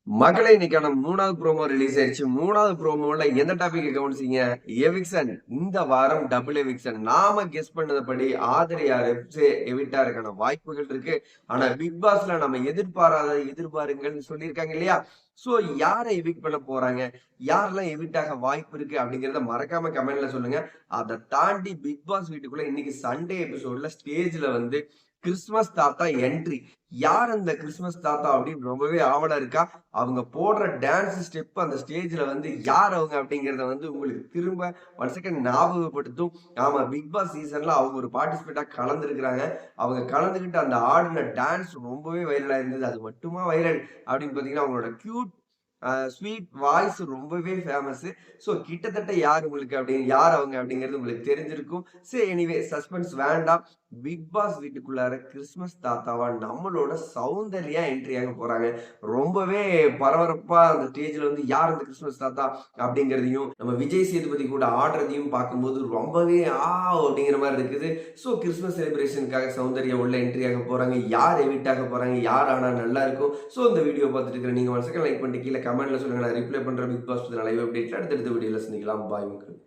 மகளே இன்னைக்கான 3வது ப்ரோமோ ரிலீஸ் ஆயிடுச்சு. 3வது ப்ரோமோல எந்த டாபிக்க கவனிச்சீங்க? எவிக்ஷன். இந்த வாரம் டபுள் எவிக்ஷன். நாம கெஸ் பண்ணதுபடி ஆதிரியார் எவிக்ட் ஆறதுக்கான வாய்ப்புகள் இருக்கு. ஆனா பிக் பாஸ்ல நம்ம எதிர்பாருங்கள்னு சொல்லியிருக்காங்க இல்லையா? சோ யாரை எவிக்ட் பண்ண போறாங்க? யாரெல்லாம் எவிக்ட் ஆக வாய்ப்பு இருக்கு அப்படிங்கிறத மறக்காம கமெண்ட்ல சொல்லுங்க. அதை தாண்டி பிக் பாஸ் வீட்டுக்குள்ள இன்னைக்கு சண்டே எபிசோட்ல ஸ்டேஜ்ல வந்து கிறிஸ்துமஸ் தாத்தா என்ட்ரி. யார் அந்த கிறிஸ்துமஸ் தாத்தா அப்படின்னு ரொம்பவே ஆவலா இருக்கா. அவங்க போடுற டான்ஸ் ஸ்டெப் அந்த ஸ்டேஜ்ல வந்து யார் அவங்க அப்படிங்கறத வந்து உங்களுக்கு திரும்ப ஒன் செகண்ட் ஞாபகப்படுத்தும். ஆமா, பிக் பாஸ் சீசன்ல அவங்க ஒரு பார்ட்டிசிபேட்டா கலந்துருக்கிறாங்க. அவங்க கலந்துகிட்டு அந்த ஆடின டான்ஸ் ரொம்பவே வைரலா இருந்தது. அது மட்டுமா வைரல் அப்படின்னு பாத்தீங்கன்னா அவங்களோட கியூட் ஸ்வீட் வாய்ஸ் ரொம்பவே ஃபேமஸ். ஸோ கிட்டத்தட்ட யார் உங்களுக்கு அப்படின்னு யார் அவங்க அப்படிங்கிறது உங்களுக்கு தெரிஞ்சிருக்கும். சரி, எனிவே சஸ்பென்ஸ் வேண்டாம். பிக் பாஸ் வீட்டுக்குள்ளார கிறிஸ்துமஸ் தாத்தாவா நம்மளோட சௌந்தர்யா என்ட்ரி ஆக போறாங்க. ரொம்பவே பரபரப்பா அந்த ஸ்டேஜ்ல வந்து யார் அந்த கிறிஸ்துமஸ் தாத்தா அப்படிங்கிறதையும் நம்ம விஜய் சேதுபதி கூட ஆடுறதையும் பார்க்கும்போது ரொம்பவே அப்படிங்கிற மாதிரி இருக்குது. ஸோ கிறிஸ்துமஸ் செலிப்ரேஷனுக்காக சௌந்தர்யா உள்ள என்ட்ரி ஆக போறாங்க. யார் எவிட் ஆக போறாங்க, யார் ஆனா நல்லா இருக்கும். ஸோ இந்த வீடியோ பார்த்துட்டு இருக்கிற நீங்க ஒன் செகண்ட் லைக் பண்ணிட்டு கீழே கமெண்ட்ல சொல்லுங்க. நான் ரிப்ளை பண்றேன். பிக் பாஸ் லைவ் அப்டேட்ல அடுத்தடுத்த வீடியோல சந்திக்கலாம். பாய் மக்கள்.